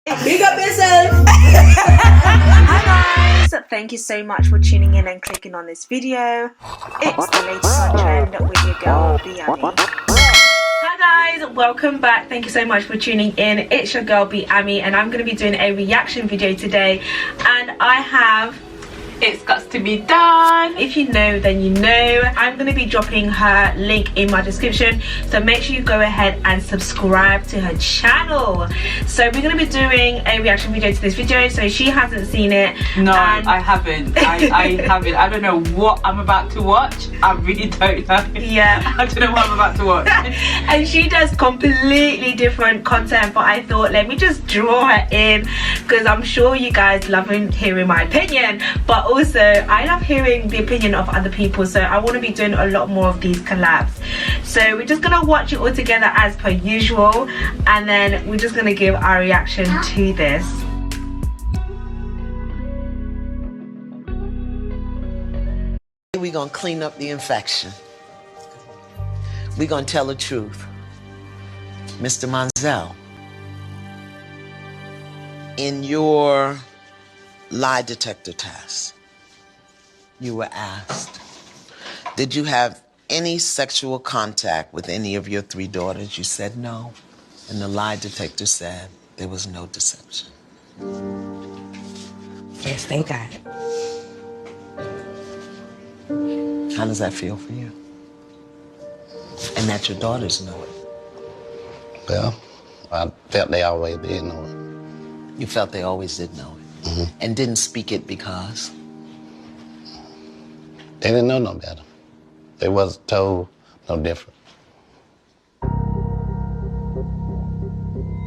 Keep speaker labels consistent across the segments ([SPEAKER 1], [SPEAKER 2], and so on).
[SPEAKER 1] Big up yourself.
[SPEAKER 2] Hi guys, thank you so much for tuning in and clicking on this video. It's the latest on trend with your girl Biami. Hi guys, welcome back. Thank you so much for tuning in. It's your girl Biami and I'm going to be doing a reaction video today, and I have It's Got to Be Done. If you know, then you know. I'm going to be dropping her link in my description, so make sure you go ahead and subscribe to her channel. So we're going to be doing a reaction video to this video, so she hasn't seen it.
[SPEAKER 3] No, I haven't. I haven't. I don't know what I'm about to watch. I really don't know.
[SPEAKER 2] Yeah.
[SPEAKER 3] I don't know what I'm about to watch.
[SPEAKER 2] And she does completely different content, but I thought let me just draw her in because I'm sure you guys love hearing my opinion, but also I love hearing the opinion of other people, so I want to be doing a lot more of these collabs. So we're just gonna watch it all together as per usual, and then we're just gonna give our reaction to this.
[SPEAKER 1] We're gonna clean up the infection. We're gonna tell the truth. Mr. Monzel, in your lie detector test, you were asked, did you have any sexual contact with any of your 3 daughters? You said no, and the lie detector said there was no deception.
[SPEAKER 4] Yes, thank God.
[SPEAKER 1] How does that feel for you? And that your daughters know it?
[SPEAKER 5] Well, I felt they always did know it.
[SPEAKER 1] You felt they always did know it? Mm-hmm. And didn't speak it because?
[SPEAKER 5] They didn't know no better. They wasn't told no different.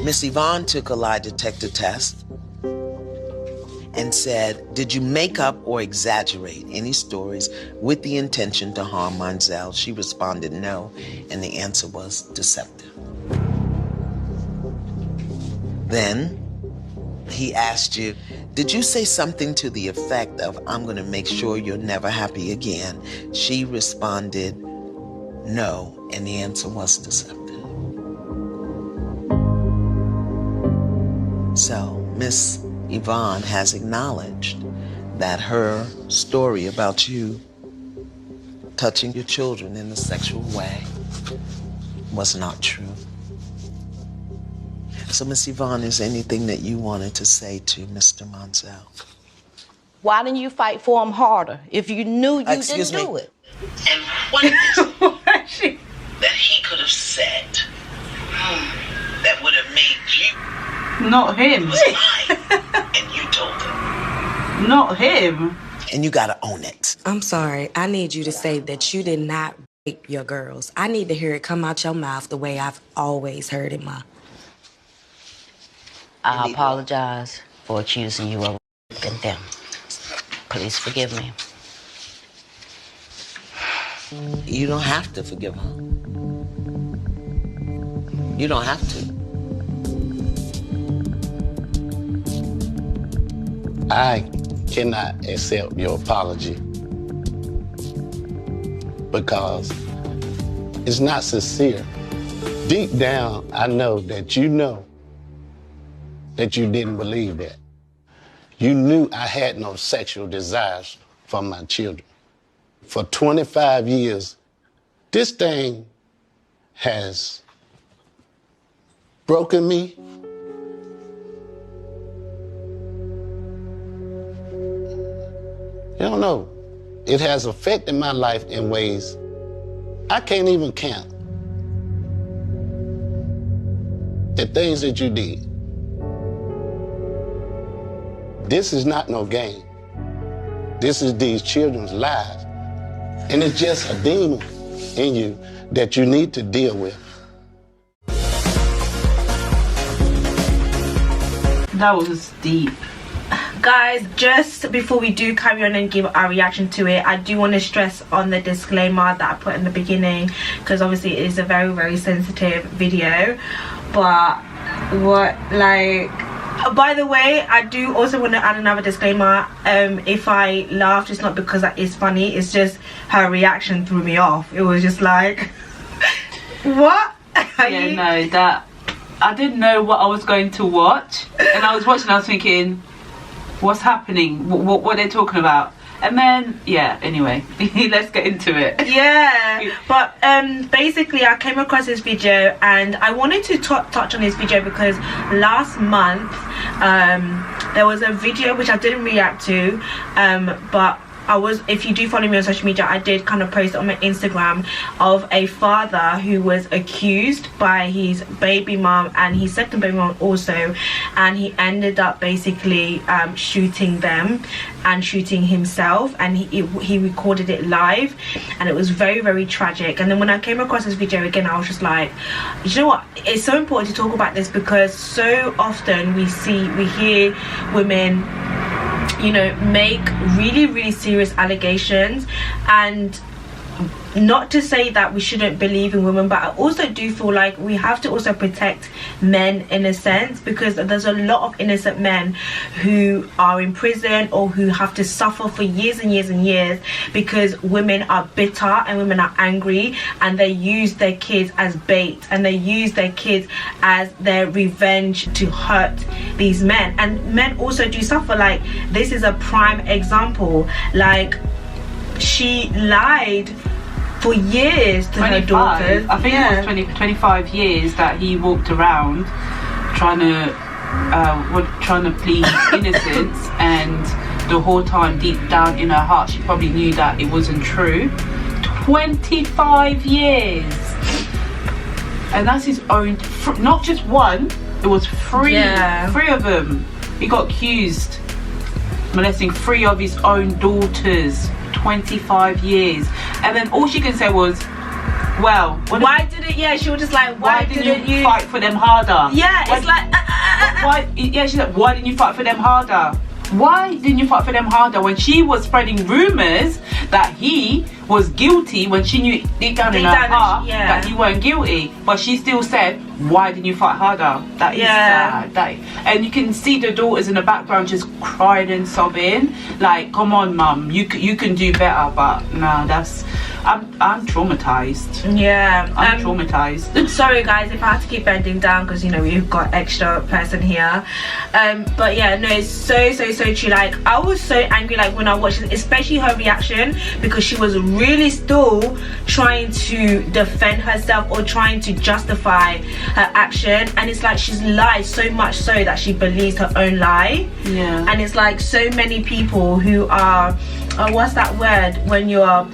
[SPEAKER 1] Miss Yvonne took a lie detector test and said, did you make up or exaggerate any stories with the intention to harm Monzel? She responded no, and the answer was deceptive. Then he asked you, did you say something to the effect of, I'm going to make sure you're never happy again? She responded no, and the answer was deceptive. So Miss Yvonne has acknowledged that her story about you touching your children in a sexual way was not true. So, Miss Yvonne, is there anything that you wanted to say to Mr. Monzel?
[SPEAKER 4] Why didn't you fight for him harder if you knew you
[SPEAKER 1] Excuse
[SPEAKER 4] didn't
[SPEAKER 1] me?
[SPEAKER 4] do it?
[SPEAKER 6] And what is it that he could have said that would have made you
[SPEAKER 3] Not him.
[SPEAKER 6] lie and you told him?
[SPEAKER 3] Not him.
[SPEAKER 1] And you gotta own it.
[SPEAKER 4] I'm sorry. I need you to say that you did not rape your girls. I need to hear it come out your mouth the way I've always heard it, Ma.
[SPEAKER 7] I apologize for accusing you of raping them. Please forgive me.
[SPEAKER 1] You don't have to forgive her. You don't have to.
[SPEAKER 5] I cannot accept your apology because it's not sincere. Deep down, I know that you didn't believe that. You knew I had no sexual desires for my children. For 25 years, this thing has broken me. You don't know. It has affected my life in ways I can't even count. The things that you did. This is not no game. This is these children's lives. And it's just a demon in you that you need to deal with.
[SPEAKER 3] That was deep.
[SPEAKER 2] Guys, just before we do carry on and give our reaction to it, I do want to stress on the disclaimer that I put in the beginning, because obviously it is a very, very sensitive video. But by the way, I do also want to add another disclaimer. If I laughed, it's not because that is funny, it's just her reaction threw me off. It was just like what?
[SPEAKER 3] Yeah, no, that I didn't know what I was going to watch, and I was watching. I was thinking, what's happening? What are they talking about? And then, yeah, anyway, let's get into it.
[SPEAKER 2] Yeah, but basically I came across this video and I wanted to touch on this video because last month there was a video which I didn't react to, but if you do follow me on social media, I did kind of post on my Instagram of a father who was accused by his baby mom and his second baby mom also, and he ended up basically shooting them and shooting himself, and he recorded it live, and it was very, very tragic. And then when I came across this video again, I was just like, you know what, it's so important to talk about this because so often we hear women, you know, make really, really serious allegations. And not to say that we shouldn't believe in women, but I also do feel like we have to also protect men in a sense, because there's a lot of innocent men who are in prison or who have to suffer for years and years and years because women are bitter and women are angry, and they use their kids as bait and they use their kids as their revenge to hurt these men. And men also do suffer. Like, this is a prime example. Like, she lied for years to her daughters.
[SPEAKER 3] I think it was 25 years that he walked around trying to plead innocence, and the whole time deep down in her heart she probably knew that it wasn't true. 25 years, and that's his own, not just one, it was three of them. He got accused molesting 3 of his own daughters. 25 years. And then all she can say was, well,
[SPEAKER 2] why didn't she was just like, why didn't you
[SPEAKER 3] fight for them harder?
[SPEAKER 2] It's like
[SPEAKER 3] why she's like, why didn't you fight for them harder? Why didn't you fight for them harder when she was spreading rumors that he was guilty, when she knew deep down in her heart that he weren't guilty, but she still said, why didn't you fight harder? That is sad. And you can see the daughters in the background just crying and sobbing, like, come on mum, you can do better. But no, I'm traumatized. I'm traumatized.
[SPEAKER 2] Sorry guys if I have to keep bending down because, you know, we've got extra person here, but yeah, no, it's so true. Like, I was so angry, like, when I watched it, especially her reaction, because she was really still trying to defend herself or trying to justify her action, and it's like she's lied so much so that she believes her own lie. And it's like so many people who are what's that word when you're a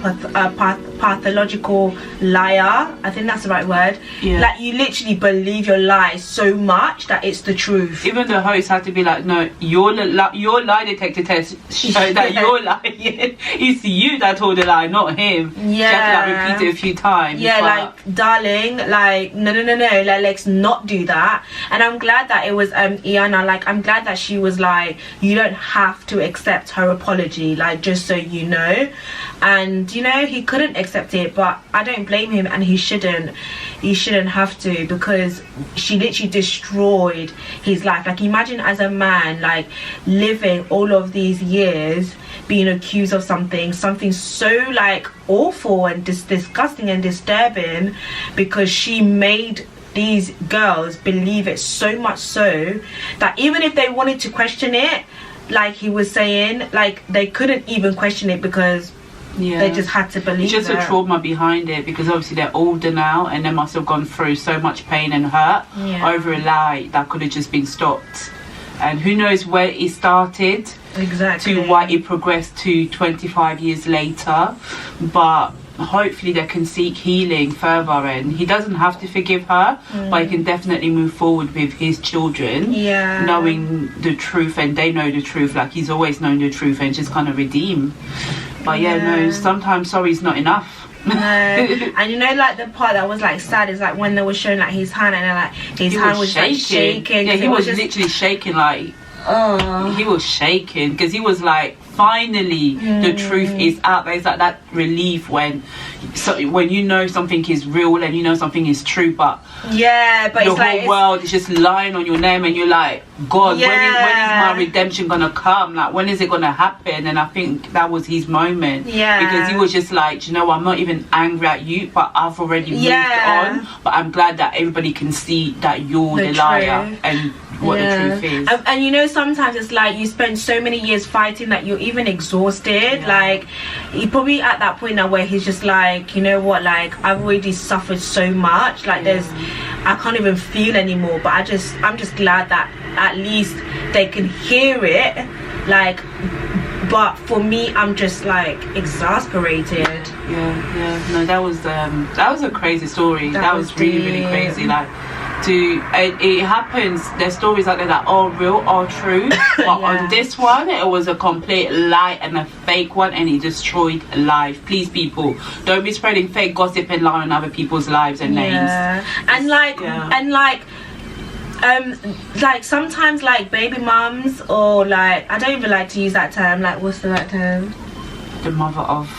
[SPEAKER 2] pathological liar, I think that's the right word. Like, you literally believe your lie so much that it's the truth.
[SPEAKER 3] Even the host had to be like, no, your lie detector test showed that you're lying. It's you that told the lie, not him. She had to, like, repeat it a few times.
[SPEAKER 2] Like, darling, like, no, like, let's not do that. And I'm glad that it was Iyanla. Like, I'm glad that she was like, you don't have to accept her apology, like, just so you know. And, you know, he couldn't accept it, but I don't blame him, and he shouldn't have to, because she literally destroyed his life. Like, imagine as a man, like, living all of these years being accused of something so, like, awful and disgusting and disturbing, because she made these girls believe it so much so that even if they wanted to question it, like he was saying, like, they couldn't even question it because they just had to believe it.
[SPEAKER 3] It's just a trauma behind it, because obviously they're older now and they must have gone through so much pain and hurt over a lie that could have just been stopped. And who knows where it started to why it progressed to 25 years later. But hopefully they can seek healing further, and he doesn't have to forgive her, but he can definitely move forward with his children, knowing the truth, and they know the truth. Like, he's always known the truth, and just kind of redeem. But no, sometimes sorry is not enough.
[SPEAKER 2] No. And you know, like, the part that was, like, sad is, like, when they were showing, like, his hand, and then, like, his hand was like, shaking.
[SPEAKER 3] Yeah, he was literally shaking, like, he was shaking, because he was like finally the truth is out there. It's like that relief when you know something is real and you know something is true, but
[SPEAKER 2] but
[SPEAKER 3] the
[SPEAKER 2] it's
[SPEAKER 3] whole
[SPEAKER 2] like
[SPEAKER 3] world is just lying on your name, and you're like, God, when is my redemption gonna come? Like, when is it gonna happen? And I think that was his moment, because he was just like, you know, I'm not even angry at you, but I've already moved on, but I'm glad that everybody can see that you're the liar and what the truth is.
[SPEAKER 2] And you know, sometimes it's like you spend so many years fighting that you're even exhausted. Like, he probably at that point now where he's just like, you know what, like, I've already suffered so much, like I can't even feel anymore. But I'm just glad that at least they can hear it, like, but for me, I'm just like exasperated.
[SPEAKER 3] No, that was a crazy story. That was really crazy. Like, it happens, there's stories out there that are real, are true, but on this one it was a complete lie and a fake one, and it destroyed life. Please, people, don't be spreading fake gossip and lie on other people's lives and names.
[SPEAKER 2] And like sometimes, like, baby mums, or like, I don't even like to use that term, like, what's the right term?
[SPEAKER 3] The mother of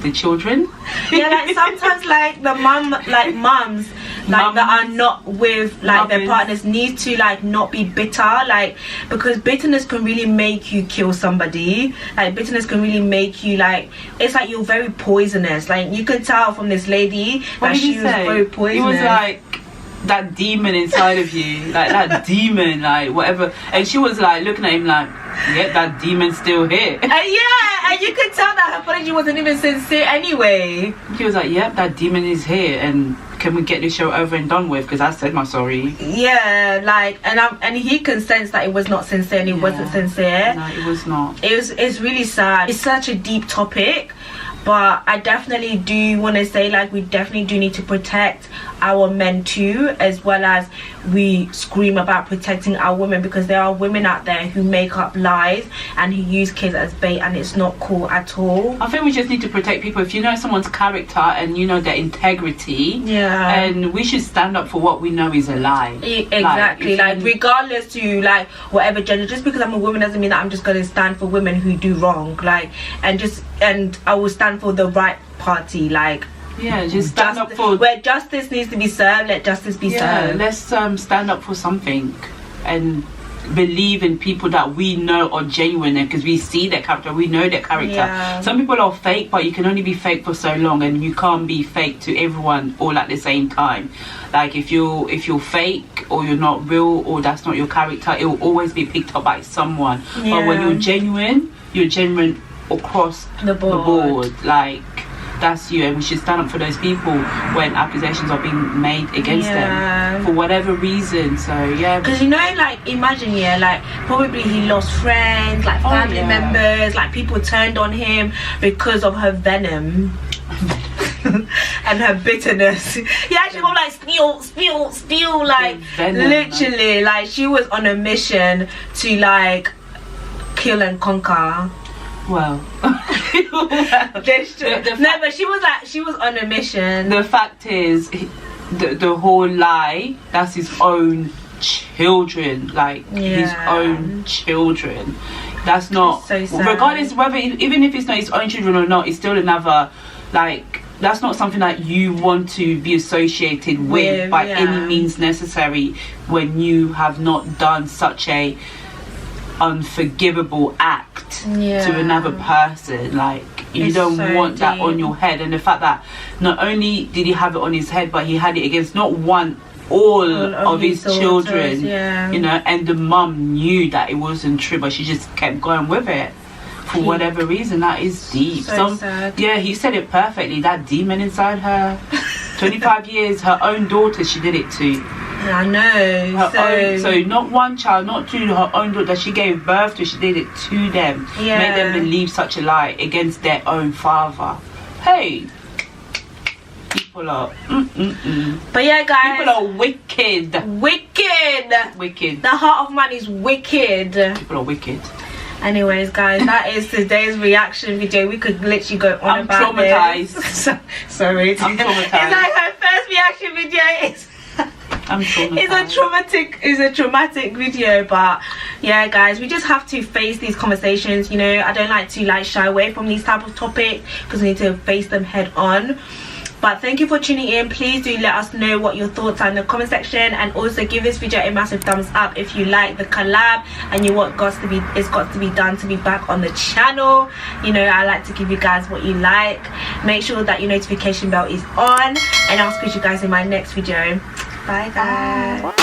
[SPEAKER 3] the children.
[SPEAKER 2] Like sometimes, like, the mums like that are not with like their partners need to like not be bitter, like, because bitterness can really make you kill somebody. Like, bitterness can really make you, like, it's like you're very poisonous. Like, you could tell from this lady that she was very poisonous.
[SPEAKER 3] It was like that demon inside of you, like that demon, like whatever. And she was like looking at him like, yep, that demon's still here.
[SPEAKER 2] And you could tell that her apology wasn't even sincere anyway.
[SPEAKER 3] She was like, yep, that demon is here, and can we get this show over and done with, because I said my sorry. Like, and he can sense that it was not sincere, and it wasn't sincere. No, it was not.
[SPEAKER 2] It's really sad. It's such a deep topic, but I definitely do want to say, like, we definitely do need to protect our men too, as well as we scream about protecting our women, because there are women out there who make up lies and who use kids as bait, and it's not cool at all.
[SPEAKER 3] I think we just need to protect people. If you know someone's character and you know their integrity, and we should stand up for what we know is a lie.
[SPEAKER 2] Exactly. Like regardless to like whatever gender, just because I'm a woman doesn't mean that I'm just going to stand for women who do wrong, like, and I will stand for the right party, like,
[SPEAKER 3] just stand up for
[SPEAKER 2] where justice needs to be served. Let justice be served.
[SPEAKER 3] Let's stand up for something and believe in people that we know are genuine, because we see their character, we know their character. Some people are fake, but you can only be fake for so long, and you can't be fake to everyone all at the same time. Like, if you're fake, or you're not real, or that's not your character, it will always be picked up by someone. But when you're genuine across the board. Like, that's you, and we should stand up for those people when accusations are being made against them for whatever reason. So because
[SPEAKER 2] you know, like, imagine like probably he lost friends, like family members, like people turned on him because of her venom and her bitterness. He actually got like spill, like venom, literally, like, she was on a mission to like kill and conquer.
[SPEAKER 3] Well,
[SPEAKER 2] no, but she was on a mission.
[SPEAKER 3] The fact is, the whole lie, that's his own children, like his own children. That's not,
[SPEAKER 2] so sad.
[SPEAKER 3] Regardless whether, even if it's not his own children or not, it's still another, like, that's not something that you want to be associated with by any means necessary, when you have not done such a unforgivable act to another person. Like, you don't want that on your head. And the fact that not only did he have it on his head, but he had it against not one, all of his children, you know, and the mum knew that it wasn't true, but she just kept going with it for whatever reason. That is deep.
[SPEAKER 2] Sad.
[SPEAKER 3] He said it perfectly, that demon inside her. 25 years, her own daughter she did it to.
[SPEAKER 2] I know.
[SPEAKER 3] So not one child, not two, her own daughter that she gave birth to, she did it to them. Made them believe such a lie against their own father. Hey, people are
[SPEAKER 2] But yeah, guys,
[SPEAKER 3] people are wicked.
[SPEAKER 2] The heart of man is wicked.
[SPEAKER 3] People are wicked.
[SPEAKER 2] Anyways, guys, that is today's reaction video. We could literally go on
[SPEAKER 3] I'm
[SPEAKER 2] about
[SPEAKER 3] traumatized.
[SPEAKER 2] this. Sorry,
[SPEAKER 3] I'm traumatized.
[SPEAKER 2] It's like her first reaction video.
[SPEAKER 3] I'm traumatized.
[SPEAKER 2] It's a traumatic video, but yeah guys, we just have to face these conversations, you know. I don't like to like shy away from these type of topics because we need to face them head on. But thank you for tuning in. Please do let us know what your thoughts are in the comment section, and also give this video a massive thumbs up if you like the collab and you want it's got to be done to be back on the channel. You know, I like to give you guys what you like. Make sure that your notification bell is on, and I'll speak to you guys in my next video. Bye guys.